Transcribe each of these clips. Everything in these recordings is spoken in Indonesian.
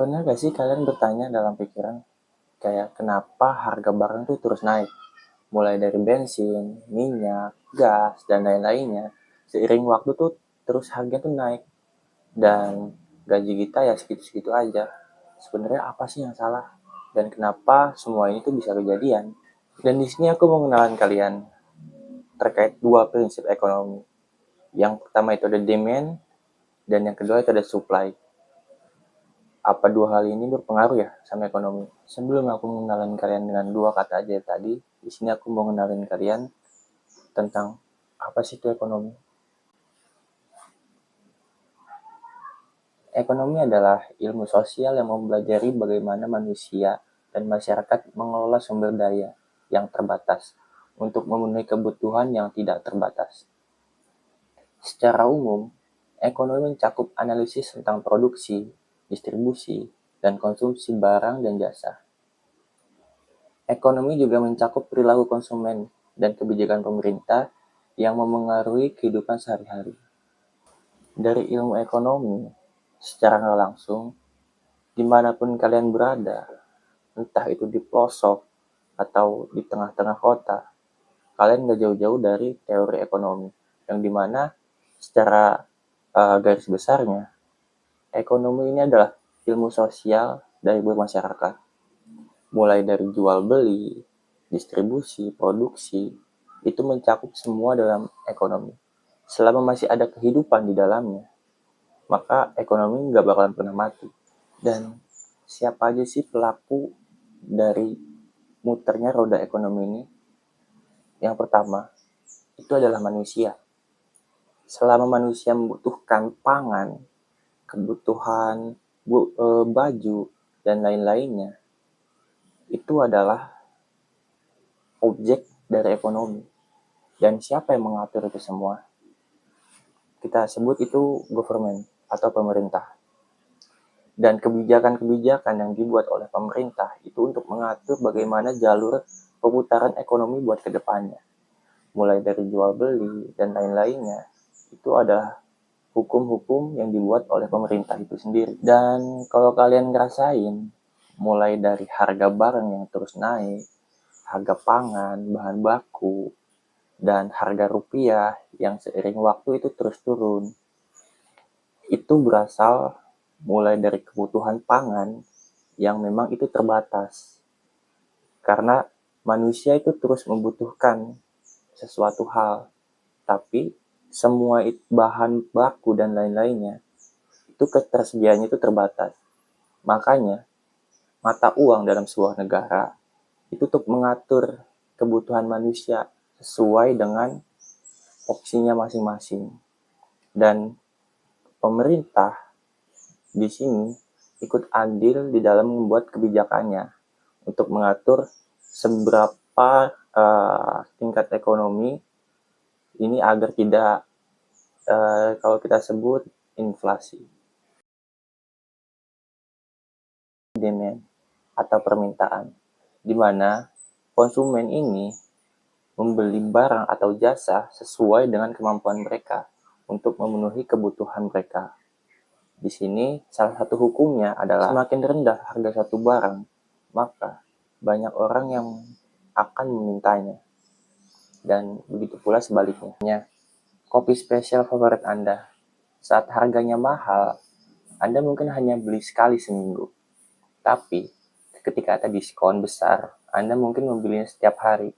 Pernah gak sih kalian bertanya dalam pikiran, kayak kenapa harga barang tuh terus naik? Mulai dari bensin, minyak, gas, dan lain-lainnya. Seiring waktu tuh terus harga tuh naik. Dan gaji kita ya segitu-segitu aja. Sebenarnya apa sih yang salah? Dan kenapa semua ini tuh bisa kejadian? Dan di sini aku mau mengenalkan kalian terkait dua prinsip ekonomi. Yang pertama itu ada demand, dan yang kedua itu ada supply. Apa dua hal ini berpengaruh ya sama ekonomi? Sebelum aku mengenalin kalian dengan dua kata aja tadi, di sini aku mau mengenalin kalian tentang apa sih itu ekonomi. Ekonomi adalah ilmu sosial yang mempelajari bagaimana manusia dan masyarakat mengelola sumber daya yang terbatas untuk memenuhi kebutuhan yang tidak terbatas. Secara umum, ekonomi mencakup analisis tentang produksi, distribusi, dan konsumsi barang dan jasa. Ekonomi juga mencakup perilaku konsumen dan kebijakan pemerintah yang memengaruhi kehidupan sehari-hari. Dari ilmu ekonomi, secara nggak langsung, dimanapun kalian berada, entah itu di pelosok atau di tengah-tengah kota, kalian nggak jauh-jauh dari teori ekonomi, yang dimana secara garis besarnya, ekonomi ini adalah ilmu sosial dari bermasyarakat, mulai dari jual beli, distribusi, produksi, itu mencakup semua dalam ekonomi. Selama masih ada kehidupan di dalamnya, maka ekonomi nggak bakalan pernah mati. Dan siapa aja sih pelaku dari muternya roda ekonomi ini? Yang pertama, itu adalah manusia. Selama manusia membutuhkan pangan, kebutuhan baju, dan lain-lainnya, itu adalah objek dari ekonomi. Dan siapa yang mengatur itu semua? Kita sebut itu government atau pemerintah. Dan kebijakan-kebijakan yang dibuat oleh pemerintah itu untuk mengatur bagaimana jalur pemutaran ekonomi buat ke depannya. Mulai dari jual beli dan lain-lainnya, itu adalah hukum-hukum yang dibuat oleh pemerintah itu sendiri. Dan kalau kalian ngerasain, mulai dari harga barang yang terus naik, harga pangan, bahan baku, dan harga rupiah yang seiring waktu itu terus turun. Itu berasal mulai dari kebutuhan pangan yang memang itu terbatas. Karena manusia itu terus membutuhkan sesuatu hal, tapi semua bahan baku dan lain-lainnya itu ketersediaannya itu terbatas. Makanya mata uang dalam sebuah negara itu untuk mengatur kebutuhan manusia sesuai dengan opsinya masing-masing. Dan pemerintah di sini ikut andil di dalam membuat kebijakannya untuk mengatur seberapa tingkat ekonomi ini agar tidak kalau kita sebut inflasi. Demand atau permintaan, di mana konsumen ini membeli barang atau jasa sesuai dengan kemampuan mereka untuk memenuhi kebutuhan mereka. Di sini salah satu hukumnya adalah semakin rendah harga satu barang, maka banyak orang yang akan memintanya. Dan begitu pula sebaliknya. Kopi spesial favorit Anda, saat harganya mahal, Anda mungkin hanya beli sekali seminggu. Tapi ketika ada diskon besar, Anda mungkin membelinya setiap hari.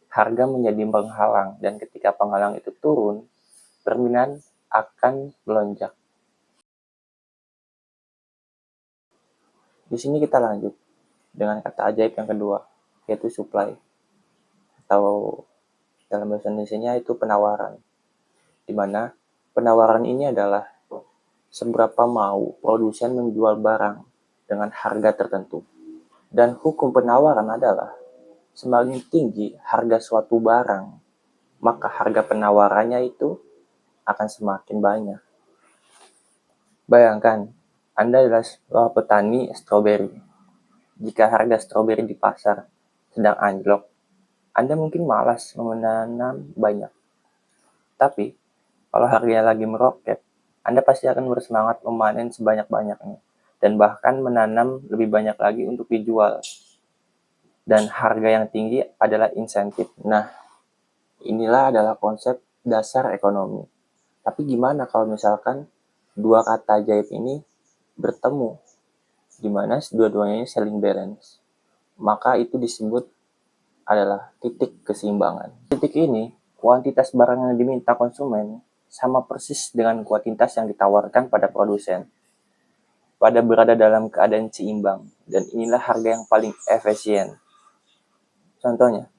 Harga menjadi penghalang, dan ketika penghalang itu turun, permintaan akan melonjak. Di sini kita lanjut dengan kata ajaib yang kedua, yaitu supply. Atau dalam bahasa Indonesia itu penawaran. Di mana penawaran ini adalah seberapa mau produsen menjual barang dengan harga tertentu. Dan hukum penawaran adalah semakin tinggi harga suatu barang, maka harga penawarannya itu akan semakin banyak. Bayangkan, Anda adalah seorang petani stroberi. Jika harga stroberi di pasar sedang anjlok, Anda mungkin malas menanam banyak. Tapi, kalau harganya lagi meroket, Anda pasti akan bersemangat memanen sebanyak-banyaknya. dan bahkan menanam lebih banyak lagi untuk dijual. Dan harga yang tinggi adalah insentif. Nah, inilah adalah konsep dasar ekonomi. Tapi gimana kalau misalkan dua kata ajaib ini bertemu, di mana dua-duanya saling balance? Maka itu disebut adalah titik keseimbangan. Titik ini, kuantitas barang yang diminta konsumen sama persis dengan kuantitas yang ditawarkan pada produsen. Pada berada dalam keadaan seimbang, dan inilah harga yang paling efisien. Contohnya,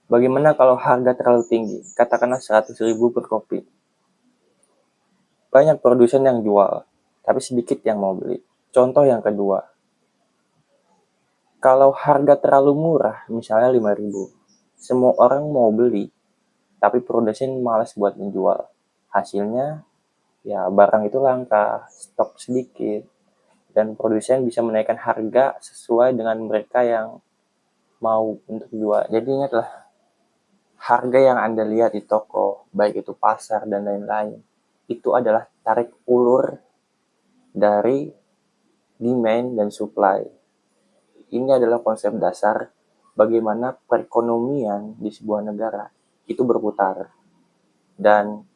bagaimana kalau harga terlalu tinggi, katakanlah 100.000 per kopi. Banyak produsen yang jual, tapi sedikit yang mau beli. Contoh yang kedua, kalau harga terlalu murah, misalnya 5.000, semua orang mau beli, tapi produsen malas buat menjual. Hasilnya, ya barang itu langka, stok sedikit, dan produsen bisa menaikkan harga sesuai dengan mereka yang mau untuk jual. Jadi ingatlah, harga yang Anda lihat di toko, baik itu pasar dan lain-lain, itu adalah tarik ulur dari demand dan supply. Ini adalah konsep dasar bagaimana perekonomian di sebuah negara itu berputar. Dan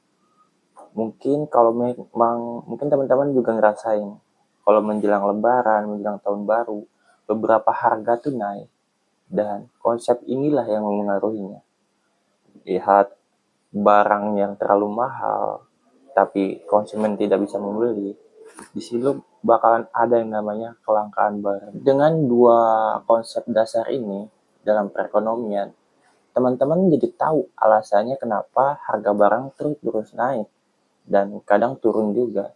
mungkin kalau memang, mungkin teman-teman juga ngerasain, kalau menjelang lebaran, menjelang tahun baru, beberapa harga tuh naik. Dan konsep inilah yang memengaruhinya. Lihat barang yang terlalu mahal, tapi konsumen tidak bisa membeli, di situ bakalan ada yang namanya kelangkaan barang. Dengan dua konsep dasar ini dalam perekonomian, teman-teman jadi tahu alasannya kenapa harga barang terus naik dan kadang turun juga.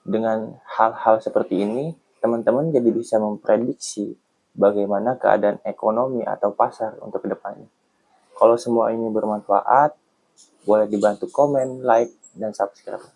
Dengan hal-hal seperti ini, teman-teman jadi bisa memprediksi bagaimana keadaan ekonomi atau pasar untuk kedepannya. Kalau semua ini bermanfaat, boleh dibantu komen, like, dan subscribe.